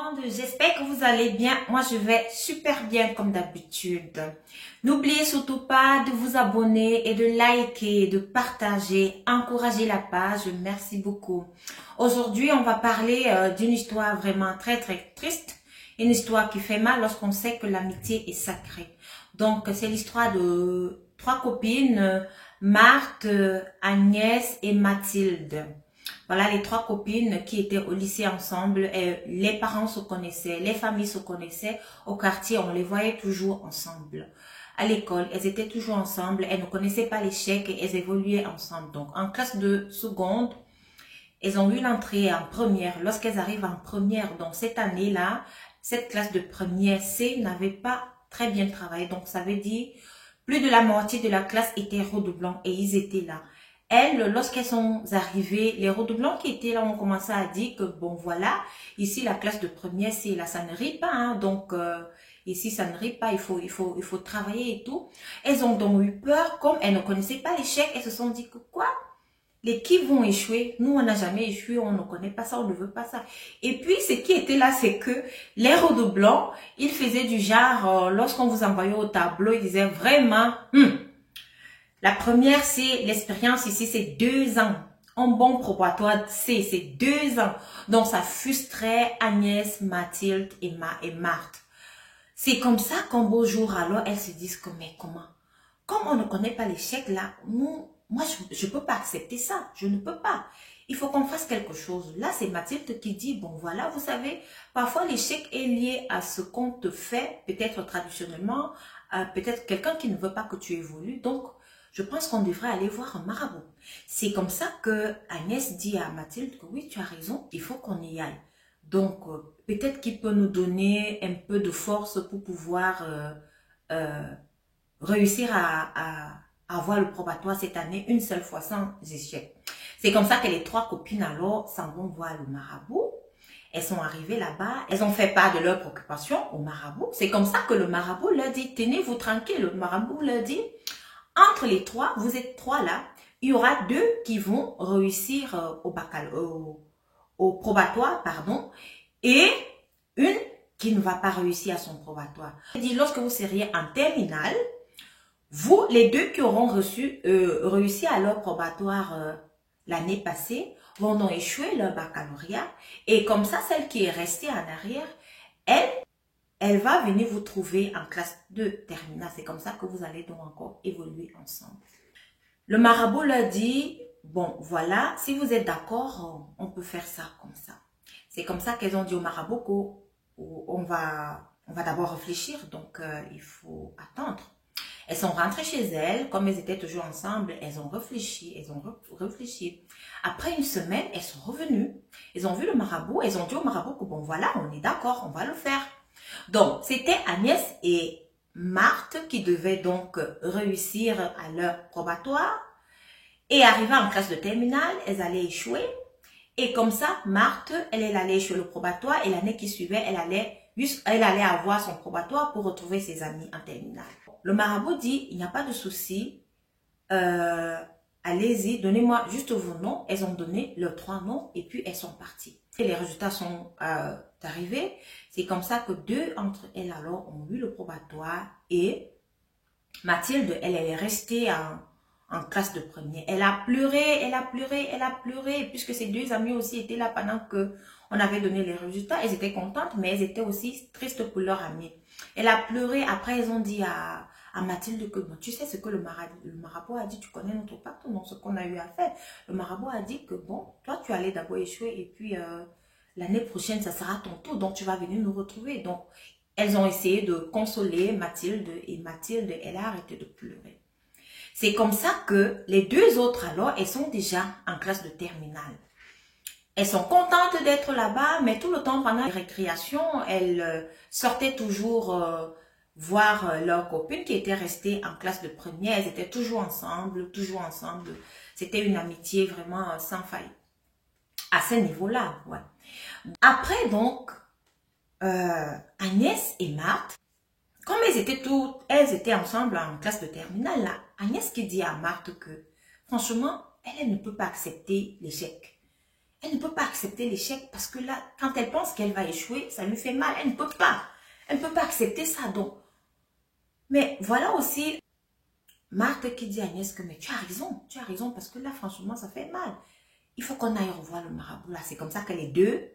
monde, j'espère que vous allez bien. Moi, je vais super bien comme d'habitude. N'oubliez surtout pas de vous abonner et de liker, de partager, encourager la page. Merci beaucoup. Aujourd'hui, on va parler d'une histoire vraiment très triste. Une histoire qui fait mal lorsqu'on sait que l'amitié est sacrée. Donc, c'est l'histoire de trois copines, Marthe, Agnès et Mathilde. Voilà les trois copines qui étaient au lycée ensemble. Et les parents se connaissaient, les familles se connaissaient. Au quartier, on les voyait toujours ensemble. À l'école, elles étaient toujours ensemble. Elles ne connaissaient pas l'échec et elles évoluaient ensemble. Donc, en classe de seconde, elles ont eu l'entrée en première. Lorsqu'elles arrivent en première, donc cette année-là, cette classe de première C n'avait pas très bien travaillé. Donc, ça veut dire plus de la moitié de la classe était redoublant et ils étaient là. Elles, lorsqu'elles sont arrivées, les redoublants qui étaient là ont commencé à dire que bon voilà, ici la classe de première c'est là, ça ne rit pas, hein, donc ici ça ne rit pas, il faut travailler et tout. Elles ont donc eu peur, comme elles ne connaissaient pas l'échec, elles se sont dit que quoi, les qui vont échouer, nous on n'a jamais échoué, on ne connaît pas ça, on ne veut pas ça. Et puis ce qui était là, c'est que les redoublants, ils faisaient du genre, lorsqu'on vous envoyait au tableau, ils disaient vraiment, la première, c'est l'expérience ici, c'est 2 ans. En bon probatoire, c'est 2 ans. Donc, ça frustrait Agnès, Mathilde et Marthe. C'est comme ça qu'un beau jour, alors, elles se disent que, mais comment? Comme on ne connaît pas l'échec, là, moi, je ne peux pas accepter ça. Je ne peux pas. Il faut qu'on fasse quelque chose. Là, c'est Mathilde qui dit, bon, voilà, vous savez, parfois, l'échec est lié à ce qu'on te fait, peut-être traditionnellement, peut-être quelqu'un qui ne veut pas que tu évolues. Donc, je pense qu'on devrait aller voir un marabout. C'est comme ça que Agnès dit à Mathilde que oui, tu as raison, il faut qu'on y aille. Donc, peut-être qu'il peut nous donner un peu de force pour pouvoir réussir à avoir le probatoire cette année une seule fois sans échec. C'est comme ça que les trois copines alors s'en vont voir le marabout. Elles sont arrivées là-bas, elles ont fait part de leurs préoccupations au marabout. C'est comme ça que le marabout leur dit, tenez-vous tranquille. Le marabout leur dit, entre les trois, vous êtes trois là, il y aura 2 qui vont réussir au probatoire, pardon, et une qui ne va pas réussir à son probatoire. Il dit, lorsque vous seriez en terminale, vous, les 2 qui auront réussi à leur probatoire l'année passée, vont donc échouer leur baccalauréat, et comme ça, celle qui est restée en arrière, elle va venir vous trouver en classe de terminale. C'est comme ça que vous allez donc encore évoluer ensemble. Le marabout leur dit, bon, voilà, si vous êtes d'accord, on peut faire ça comme ça. C'est comme ça qu'elles ont dit au marabout qu'on va d'abord réfléchir, donc il faut attendre. Elles sont rentrées chez elles, comme elles étaient toujours ensemble, elles ont réfléchi. Après une semaine, elles sont revenues. Elles ont vu le marabout, elles ont dit au marabout que bon, voilà, on est d'accord, on va le faire. Donc, c'était Agnès et Marthe qui devaient donc réussir à leur probatoire et arriver en classe de terminale, elles allaient échouer. Et comme ça, Marthe, elle allait échouer le probatoire et l'année qui suivait, elle allait avoir son probatoire pour retrouver ses amis en terminale. Le marabout dit, il n'y a pas de souci, allez-y, donnez-moi juste vos noms. Elles ont donné leurs 3 noms et puis elles sont parties. Et les résultats sont arrivés. C'est comme ça que 2 entre elles alors ont eu le probatoire et Mathilde, elle est restée en classe de première. Elle a pleuré, puisque ses 2 amis aussi étaient là pendant que on avait donné les résultats. Elles étaient contentes, mais elles étaient aussi tristes pour leur amie. Elle a pleuré. Après, elles ont dit à Mathilde que, bon, tu sais ce que le marabout a dit, tu connais notre pacte, non, ce qu'on a eu à faire. Le marabout a dit que, bon, toi, tu allais d'abord échouer et puis l'année prochaine, ça sera ton tour, donc tu vas venir nous retrouver. Donc, elles ont essayé de consoler Mathilde et Mathilde, elle a arrêté de pleurer. C'est comme ça que les 2 autres, alors, elles sont déjà en classe de terminale. Elles sont contentes d'être là-bas, mais tout le temps, pendant les récréations, elles sortaient toujours voir leurs copines qui étaient restées en classe de première. Elles étaient toujours ensemble, toujours ensemble. C'était une amitié vraiment sans faille. À ce niveau-là, ouais. Après, donc, Agnès et Marthe, comme elles étaient ensemble en classe de terminale, là, Agnès qui dit à Marthe que, franchement, elle ne peut pas accepter l'échec. Elle ne peut pas accepter l'échec parce que là, quand elle pense qu'elle va échouer, ça lui fait mal. Elle ne peut pas. Elle ne peut pas accepter ça. Donc, mais voilà aussi Marthe qui dit à Agnès que mais tu as raison parce que là, franchement, ça fait mal. Il faut qu'on aille revoir le marabout. Là, c'est comme ça que les deux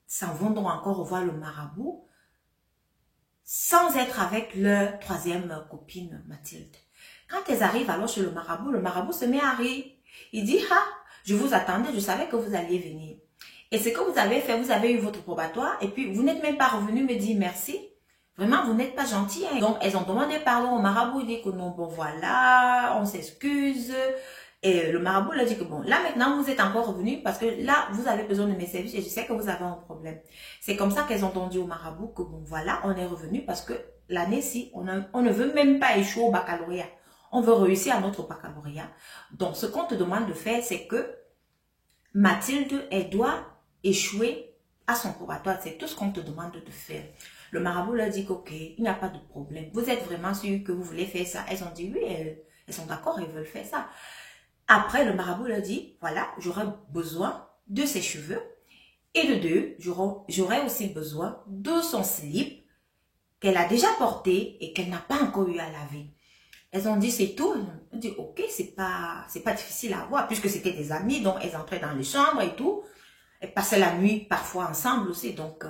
s'en vont donc encore revoir le marabout sans être avec leur troisième copine, Mathilde. Quand elles arrivent alors chez le marabout se met à rire. Il dit, ah, je vous attendais, je savais que vous alliez venir. Et ce que vous avez fait, vous avez eu votre probatoire et puis vous n'êtes même pas revenu me dire merci. Vraiment, vous n'êtes pas gentil. Hein. Donc, elles ont demandé pardon au marabout. Il dit que non, bon voilà, on s'excuse. Et le marabout leur dit que bon, là maintenant, vous êtes encore revenu parce que là, vous avez besoin de mes services et je sais que vous avez un problème. C'est comme ça qu'elles ont dit au marabout que bon voilà, on est revenu parce que l'année-ci, on ne veut même pas échouer au baccalauréat. On veut réussir à notre baccalauréat. Donc, ce qu'on te demande de faire, c'est que Mathilde, elle doit échouer à son probatoire. C'est tout ce qu'on te demande de faire. Le marabout leur dit qu'ok, il n'y a pas de problème. Vous êtes vraiment sûr que vous voulez faire ça? Elles ont dit oui, elles sont d'accord, elles veulent faire ça. Après, le marabout leur dit, voilà, j'aurai besoin de ses cheveux. Et de deux, j'aurai aussi besoin de son slip qu'elle a déjà porté et qu'elle n'a pas encore eu à laver. Elles ont dit, c'est tout. Elles ont dit, ok, c'est pas difficile à voir puisque c'était des amis, donc elles entraient dans les chambres et tout. Elles passaient la nuit parfois ensemble aussi, donc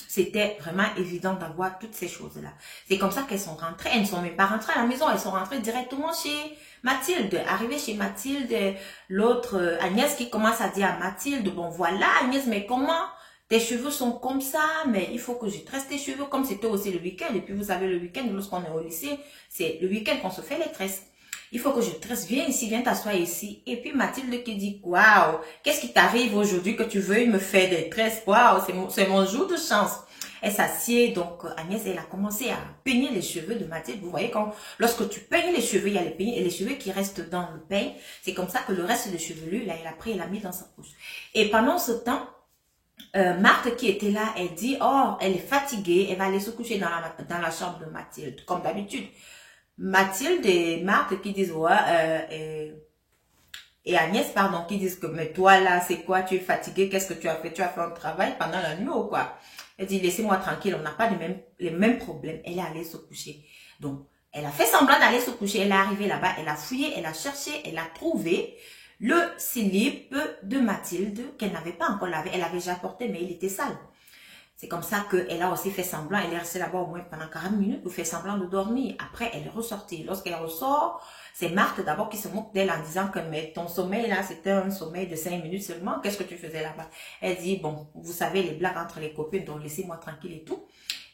c'était vraiment évident d'avoir toutes ces choses-là. C'est comme ça qu'elles sont rentrées. Elles ne sont même pas rentrées à la maison, elles sont rentrées directement chez Mathilde. Arrivée chez Mathilde, l'autre Agnès qui commence à dire à Mathilde, bon voilà Agnès, mais comment tes cheveux sont comme ça, mais il faut que je tresse tes cheveux comme c'était aussi le week-end. Et puis vous savez, le week-end, lorsqu'on est au lycée, c'est le week-end qu'on se fait les tresses. Il faut que je tresse, viens ici, viens t'asseoir ici. Et puis Mathilde qui dit, waouh, qu'est-ce qui t'arrive aujourd'hui que tu veuilles me faire des tresses? Waouh, c'est mon jour de chance. Elle s'assied, donc Agnès, elle a commencé à peigner les cheveux de Mathilde. Vous voyez, lorsque tu peignes les cheveux, il y a les peignes et les cheveux qui restent dans le peigne. C'est comme ça que le reste des cheveux, là, elle a pris et l'a mis dans sa poche. Et pendant ce temps, Marthe qui était là, elle dit, oh, elle est fatiguée, elle va aller se coucher dans la chambre de Mathilde, comme d'habitude. Mathilde et Marthe qui disent, ouais, et Agnès, pardon, qui disent que, mais toi là, c'est quoi, tu es fatiguée, qu'est-ce que tu as fait? Tu as fait un travail pendant la nuit ou quoi? Elle dit, laissez-moi tranquille, on n'a pas les mêmes problèmes. Elle est allée se coucher. Donc, elle a fait semblant d'aller se coucher, elle est arrivée là-bas, elle a fouillé, elle a cherché, elle a trouvé le slip de Mathilde qu'elle n'avait pas encore lavé. Elle avait déjà porté, mais il était sale. C'est comme ça qu'elle a aussi fait semblant. Elle est restée là-bas au moins pendant 40 minutes pour faire semblant de dormir. Après, elle est ressortie. Lorsqu'elle ressort, c'est Marthe d'abord qui se moque d'elle en disant que mais ton sommeil là, c'était un sommeil de 5 minutes seulement. Qu'est-ce que tu faisais là-bas? Elle dit, bon, vous savez, les blagues entre les copines, donc laissez-moi tranquille et tout.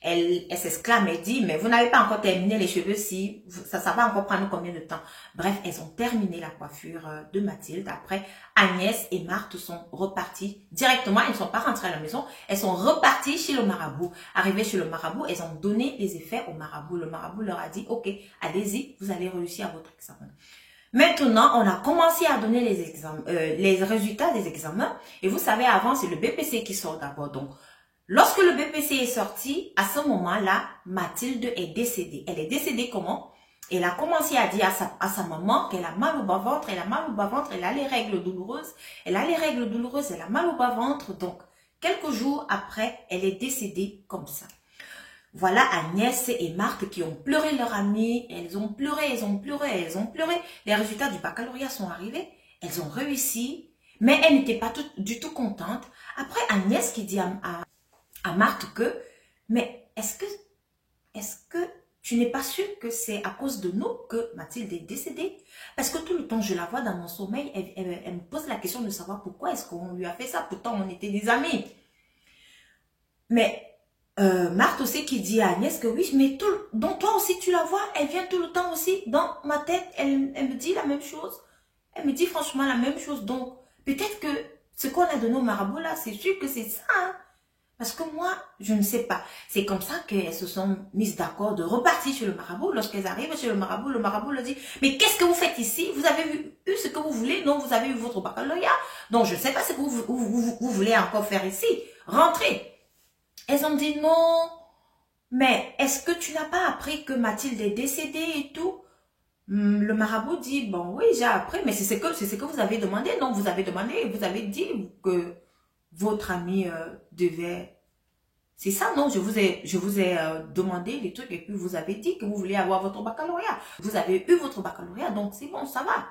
Elle s'exclame, elle dit, mais vous n'avez pas encore terminé les cheveux, si ça va encore prendre combien de temps? Bref, elles ont terminé la coiffure de Mathilde. Après, Agnès et Marthe sont reparties directement. Elles ne sont pas rentrées à la maison. Elles sont reparties chez le marabout. Arrivées chez le marabout, elles ont donné les effets au marabout. Le marabout leur a dit, ok, allez-y, vous allez réussir à votre examen. Maintenant, on a commencé à donner les résultats des examens. Et vous savez, avant, c'est le BPC qui sort d'abord. Donc, lorsque le BPC est sorti, à ce moment-là, Mathilde est décédée. Elle est décédée comment? Elle a commencé à dire à sa maman qu'elle a mal au bas-ventre, elle a mal au bas-ventre, elle a les règles douloureuses, elle a les règles douloureuses, elle a mal au bas-ventre. Donc, quelques jours après, elle est décédée comme ça. Voilà Agnès et Marthe qui ont pleuré leur amie. Elles ont pleuré, elles ont pleuré, elles ont pleuré. Les résultats du baccalauréat sont arrivés. Elles ont réussi, mais elles n'étaient pas du tout contentes. Après, Agnès qui dit à Marthe que, mais est-ce que tu n'es pas sûre que c'est à cause de nous que Mathilde est décédée? Parce que tout le temps, je la vois dans mon sommeil, elle me pose la question de savoir pourquoi est-ce qu'on lui a fait ça. Pourtant, on était des amis. Mais Marthe aussi qui dit à Agnès que oui, mais donc toi aussi tu la vois, elle vient tout le temps aussi dans ma tête, elle me dit la même chose. Elle me dit franchement la même chose. Donc, peut-être que ce qu'on a donné au marabout là, c'est sûr que c'est ça, hein? Parce que moi, je ne sais pas. C'est comme ça qu'elles se sont mises d'accord de repartir chez le marabout. Lorsqu'elles arrivent chez le marabout leur dit, mais qu'est-ce que vous faites ici? Vous avez eu ce que vous voulez? Non, vous avez eu votre baccalauréat. Donc, je ne sais pas ce que vous voulez encore faire ici. Rentrez. Elles ont dit non. Mais est-ce que tu n'as pas appris que Mathilde est décédée et tout? Le marabout dit, bon, oui, j'ai appris, mais c'est ce que vous avez demandé. Non, vous avez demandé, vous avez dit que votre ami devait... C'est ça, non, je vous ai demandé les trucs et puis vous avez dit que vous voulez avoir votre baccalauréat. Vous avez eu votre baccalauréat, donc c'est bon, ça va.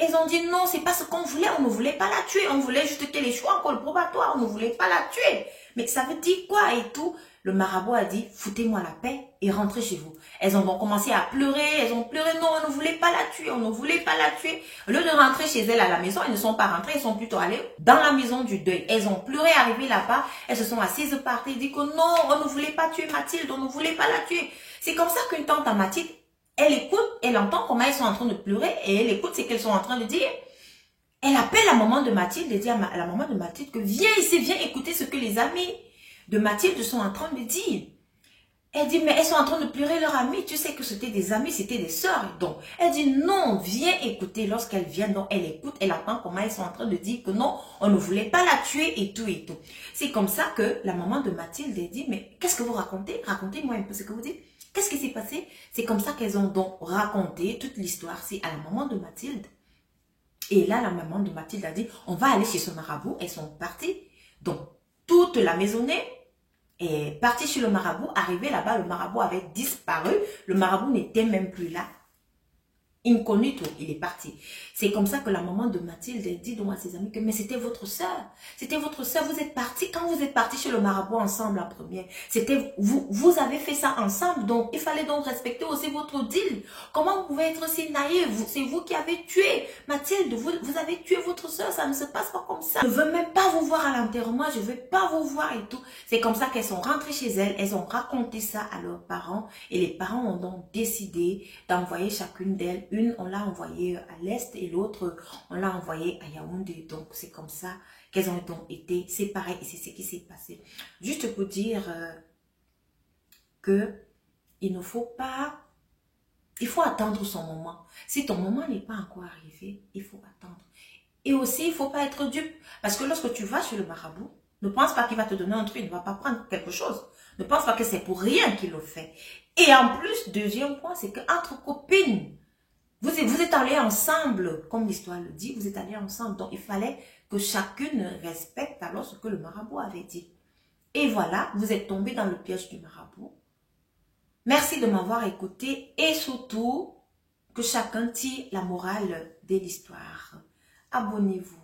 Ils ont dit non, c'est pas ce qu'on voulait, on ne voulait pas la tuer, on voulait juste qu'elle échoue en col probatoire, on ne voulait pas la tuer. Mais ça veut dire quoi et tout? Le marabout a dit, foutez-moi la paix et rentrez chez vous. Elles ont donc commencé à pleurer, elles ont pleuré, non, on ne voulait pas la tuer, on ne voulait pas la tuer. Au lieu de rentrer chez elles à la maison, elles ne sont pas rentrées, elles sont plutôt allées dans la maison du deuil. Elles ont pleuré, arrivées là-bas, elles se sont assises par terre, dit que non, on ne voulait pas tuer Mathilde, on ne voulait pas la tuer. C'est comme ça qu'une tante à Mathilde, elle écoute, elle entend comment elles sont en train de pleurer et elle écoute ce qu'elles sont en train de dire. Elle appelle la maman de Mathilde et dit à la maman de Mathilde que viens ici, viens écouter ce que les amis de Mathilde sont en train de dire. Elle dit, mais elles sont en train de pleurer leur amie. Tu sais que c'était des amis, c'était des sœurs. Donc, elle dit, non, viens écouter. Lorsqu'elle vient, donc, elle écoute, elle entend comment elles sont en train de dire que non, on ne voulait pas la tuer et tout et tout. C'est comme ça que la maman de Mathilde dit, mais qu'est-ce que vous racontez? Racontez-moi un peu ce que vous dites. Qu'est-ce qui s'est passé? C'est comme ça qu'elles ont donc raconté toute l'histoire. C'est à la maman de Mathilde. Et là, la maman de Mathilde a dit, on va aller chez ce marabout. Elles sont parties. Donc, toute la maisonnée est partie chez le marabout. Arrivé là-bas, le marabout avait disparu. Le marabout n'était même plus là. Incognito, il est parti. C'est comme ça que la maman de Mathilde dit donc à ses amis que mais c'était votre soeur. C'était votre soeur, vous êtes partis. Quand vous êtes partis chez le marabout ensemble en premier, c'était vous avez fait ça ensemble. Donc, il fallait donc respecter aussi votre deal. Comment vous pouvez être si naïf? C'est vous qui avez tué Mathilde. Vous avez tué votre soeur. Ça ne se passe pas comme ça. Je ne veux même pas vous voir à l'enterrement. Je ne veux pas vous voir et tout. C'est comme ça qu'elles sont rentrées chez elles. Elles ont raconté ça à leurs parents. Et les parents ont donc décidé d'envoyer chacune d'elles. Une, on l'a envoyée à l'Est et l'autre, on l'a envoyée à Yaoundé. Donc, c'est comme ça qu'elles ont donc été séparées. Et c'est ce qui s'est passé. Juste pour dire que il ne faut pas... Il faut attendre son moment. Si ton moment n'est pas encore arrivé, il faut attendre. Et aussi, il ne faut pas être dupe. Parce que lorsque tu vas chez le marabout, ne pense pas qu'il va te donner un truc, il ne va pas prendre quelque chose. Ne pense pas que c'est pour rien qu'il le fait. Et en plus, deuxième point, c'est qu'entre copines, vous êtes allés ensemble, comme l'histoire le dit, vous êtes allés ensemble. Donc, il fallait que chacune respecte alors ce que le marabout avait dit. Et voilà, vous êtes tombé dans le piège du marabout. Merci de m'avoir écouté et surtout, que chacun tire la morale de l'histoire. Abonnez-vous.